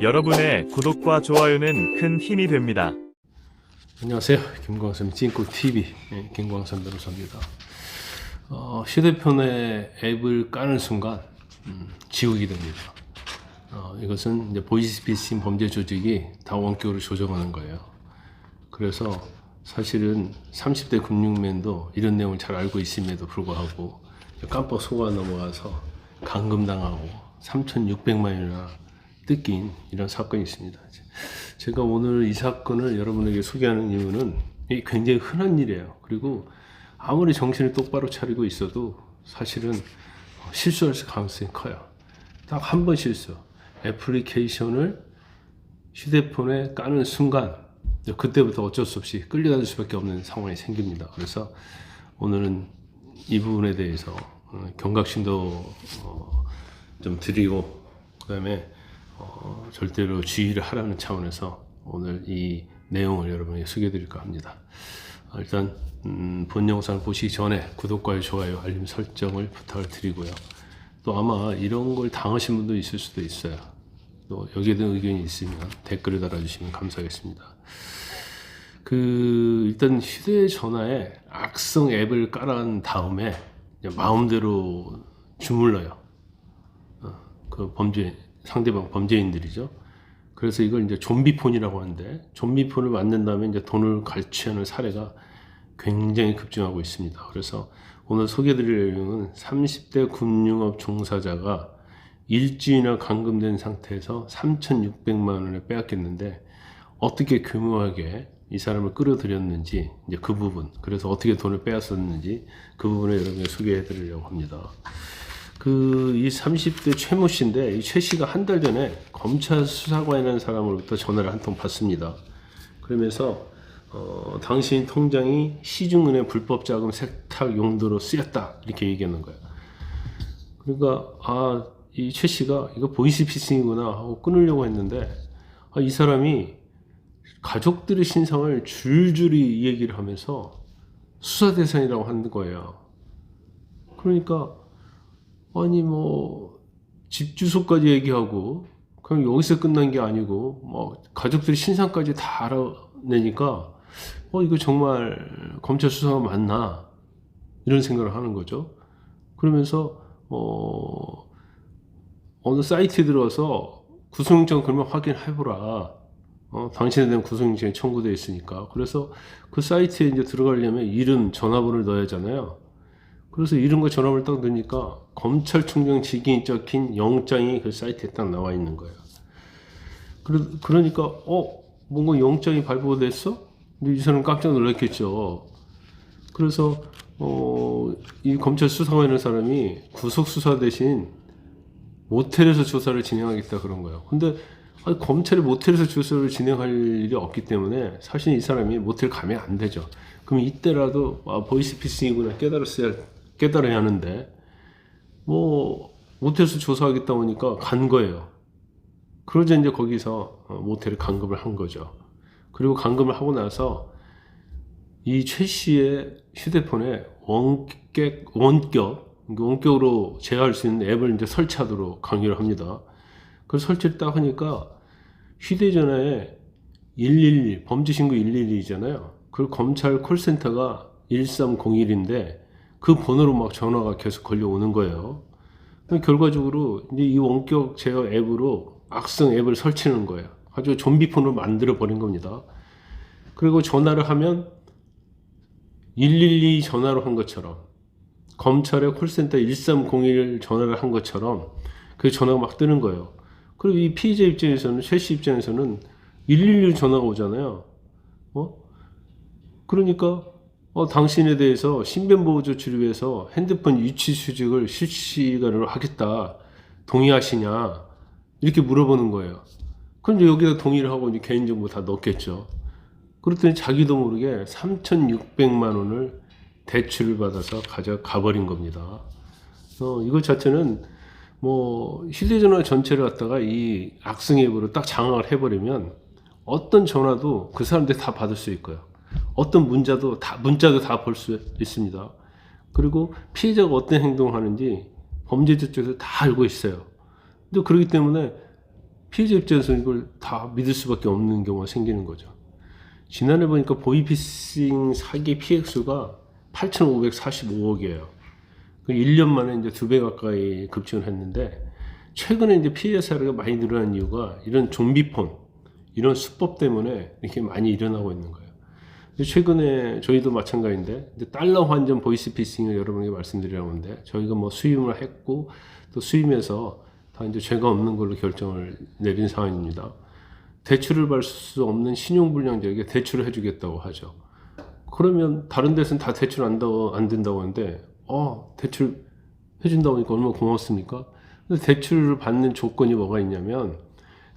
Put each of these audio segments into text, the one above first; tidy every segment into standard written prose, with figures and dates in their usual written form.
여러분의 구독과 좋아요는 큰 힘이 됩니다. 안녕하세요. 김광선 찐꿀TV 김광선 변호사입니다. 휴대폰에 앱을 까는 순간 지우게 됩니다. 이것은 이제 보이스피싱 범죄 조직이 다 원격으로 조정하는 거예요. 그래서 사실은 30대 금융맨도 이런 내용을 잘 알고 있음에도 불구하고 깜빡 속아 넘어가서 감금당하고 3,600만 원이나 뜯긴 이런 사건이 있습니다. 제가 오늘 이 사건을 여러분에게 소개하는 이유는 굉장히 흔한 일이에요. 그리고 아무리 정신을 똑바로 차리고 있어도 사실은 실수할 가능성이 커요. 딱 한 번 실수. 애플리케이션을 휴대폰에 까는 순간 그때부터 어쩔 수 없이 끌려다닐 수밖에 없는 상황이 생깁니다. 그래서 오늘은 이 부분에 대해서 경각심도 좀 드리고 그 다음에 절대로 주의를 하라는 차원에서 오늘 이 내용을 여러분에게 소개해 드릴까 합니다. 일단 본 영상을 보시기 전에 구독과 좋아요, 알림 설정을 부탁을 드리고요. 또 아마 이런 걸 당하신 분도 있을 수도 있어요. 또 여기에 대한 의견이 있으면 댓글을 달아주시면 감사하겠습니다. 일단 휴대전화에 악성 앱을 깔아한 다음에 마음대로 주물러요. 상대방 범죄인들이죠. 그래서 이걸 이제 좀비폰이라고 하는데, 좀비폰을 만든 다음에 이제 돈을 갈취하는 사례가 굉장히 급증하고 있습니다. 그래서 오늘 소개드릴 내용은 30대 금융업 종사자가 일주일이나 감금된 상태에서 3,600만 원을 빼앗겼는데 어떻게 교묘하게 이 사람을 끌어들였는지 이제 그 부분, 그래서 어떻게 돈을 빼앗았는지 그 부분을 여러분에게 소개해 드리려고 합니다. 이 30대 최모 씨인데, 이 최 씨가 한 달 전에 검찰 수사관이라는 사람으로부터 전화를 한 통 받습니다. 그러면서 당신 통장이 시중은행 불법 자금 세탁 용도로 쓰였다 이렇게 얘기하는 거예요. 그러니까 이 최 씨가 이거 보이스피싱이구나 하고 끊으려고 했는데 이 사람이 가족들의 신상을 줄줄이 얘기를 하면서 수사 대상이라고 하는 거예요. 그러니까 집 주소까지 얘기하고 그냥 여기서 끝난 게 아니고 가족들의 신상까지 다 알아내니까 이거 정말 검찰 수사가 맞나 이런 생각을 하는 거죠. 그러면서 어느 사이트에 들어와서 구속영장 그러면 확인해보라. 당신에 대한 구속영장이 청구되어 있으니까. 그래서 그 사이트에 이제 들어가려면 이름, 전화번호를 넣어야 하잖아요. 그래서 이름과 전화번호를 딱 넣으니까 검찰총장 직인이 적힌 영장이 그 사이트에 딱 나와 있는 거예요. 그러니까 뭔가 영장이 발부됐어? 근데 이 사람 깜짝 놀랐겠죠. 그래서 이 검찰 수사관이라는 사람이 구속 수사 대신 모텔에서 조사를 진행하겠다 그런 거예요. 근데 검찰이 모텔에서 조사를 진행할 일이 없기 때문에 사실 이 사람이 모텔 가면 안 되죠. 그럼 이때라도 보이스피싱이구나 깨달아야 하는데 모텔에서 조사하겠다 보니까 간 거예요. 그러자 이제 거기서 모텔에 감금을 한 거죠. 그리고 감금을 하고 나서 이 최 씨의 휴대폰에 원격으로 제어할 수 있는 앱을 이제 설치하도록 강요를 합니다. 그래서 설치를 딱 하니까 휴대전화에 112, 범죄신고 112잖아요. 그 검찰 콜센터가 1301인데 그 번호로 막 전화가 계속 걸려오는 거예요. 결과적으로 이제 이 원격 제어 앱으로 악성 앱을 설치하는 거예요. 아주 좀비폰으로 만들어 버린 겁니다. 그리고 전화를 하면 112 전화로 한 것처럼, 검찰의 콜센터 1301 전화를 한 것처럼 그 전화가 막 뜨는 거예요. 그리고 이 피의자 입장에서는, 최 씨 입장에서는 112 전화가 오잖아요. 그러니까 당신에 대해서 신변보호조치를 위해서 핸드폰 위치 수집을 실시간으로 하겠다. 동의하시냐? 이렇게 물어보는 거예요. 그럼 여기다 동의를 하고 이제 개인정보 다 넣겠죠. 그랬더니 자기도 모르게 3,600만 원을 대출을 받아서 가버린 겁니다. 이것 자체는 휴대전화 전체를 갖다가 이 악성 앱으로 딱 장악을 해버리면 어떤 전화도 그 사람들 다 받을 수 있고요. 어떤 문자도 다 볼 수 있습니다. 그리고 피해자가 어떤 행동을 하는지 범죄자 쪽에서 다 알고 있어요. 근데 그렇기 때문에 피해자 입장에서 이걸 다 믿을 수밖에 없는 경우가 생기는 거죠. 지난해 보니까 보이피싱 사기 피해 수가 8,545억이에요. 1년 만에 이제 2배 가까이 급증을 했는데, 최근에 이제 피해 사례가 많이 늘어난 이유가 이런 좀비폰, 이런 수법 때문에 이렇게 많이 일어나고 있는 거예요. 최근에 저희도 마찬가지인데, 이제 달러 환전 보이스피싱을 여러분에게 말씀드리려고 하는데, 저희가 뭐 수임을 했고, 또 수임해서 다 이제 죄가 없는 걸로 결정을 내린 상황입니다. 대출을 받을 수 없는 신용불량자에게 대출을 해주겠다고 하죠. 그러면 다른 데서는 다 대출 안 된다고 하는데, 대출 해준다고 하니까 얼마나 고맙습니까? 근데 대출을 받는 조건이 뭐가 있냐면,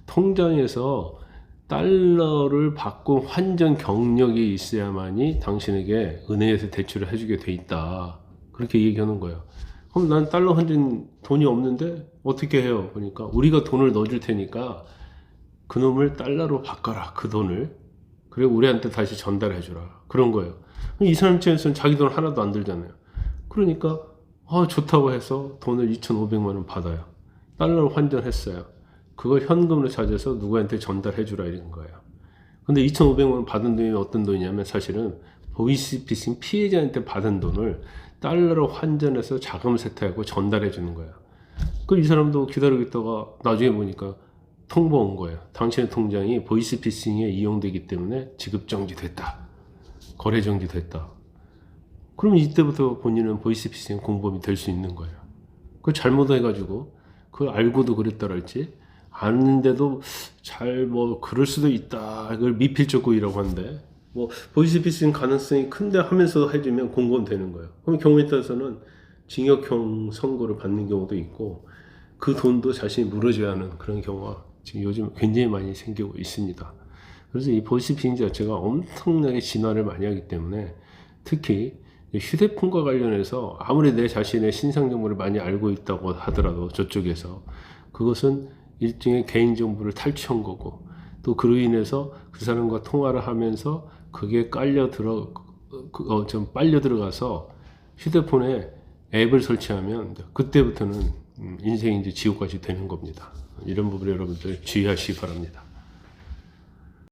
통장에서 달러를 바꾼 환전 경력이 있어야만이 당신에게 은행에서 대출을 해주게 돼 있다. 그렇게 얘기하는 거예요. 그럼 난 달러 환전 돈이 없는데 어떻게 해요? 그러니까 우리가 돈을 넣어줄 테니까 그놈을 달러로 바꿔라. 그 돈을. 그래 우리한테 다시 전달해 주라. 그런 거예요. 이 사람 입장에서는 자기 돈 하나도 안 들잖아요. 그러니까 좋다고 해서 돈을 2,500만 원 받아요. 달러로 환전했어요. 그걸 현금으로 찾아서 누구한테 전달해 주라 이런 거예요. 근데 2,500만 원 받은 돈이 어떤 돈이냐면 사실은 보이스피싱 피해자한테 받은 돈을 달러로 환전해서 자금 세탁하고 전달해 주는 거예요. 이 사람도 기다리고 있다가 나중에 보니까 통보 온 거예요. 당신의 통장이 보이스피싱에 이용되기 때문에 지급 정지됐다. 거래 정지됐다. 그럼 이때부터 본인은 보이스피싱 공범이 될 수 있는 거예요. 그걸 잘못해가지고 그걸 알고도 그랬다랄지 아는데도 잘 그럴 수도 있다. 이걸 미필적고의라고 하는데 보이스피싱 가능성이 큰데 하면서 해주면 공범되는 거예요. 그럼 경우에 따라서는 징역형 선고를 받는 경우도 있고 그 돈도 자신이 물어줘야 하는 그런 경우가 지금 요즘 굉장히 많이 생기고 있습니다. 그래서 이 보이스피싱 자체가 엄청나게 진화를 많이 하기 때문에 특히 휴대폰과 관련해서 아무리 내 자신의 신상 정보를 많이 알고 있다고 하더라도 저쪽에서 그것은 일종의 개인정보를 탈취한 거고 또 그로 인해서 그 사람과 통화를 하면서 그게 좀 빨려 들어가서 휴대폰에 앱을 설치하면 그때부터는 인생이 이제 지옥까지 되는 겁니다. 이런 부분에 여러분들 주의하시기 바랍니다.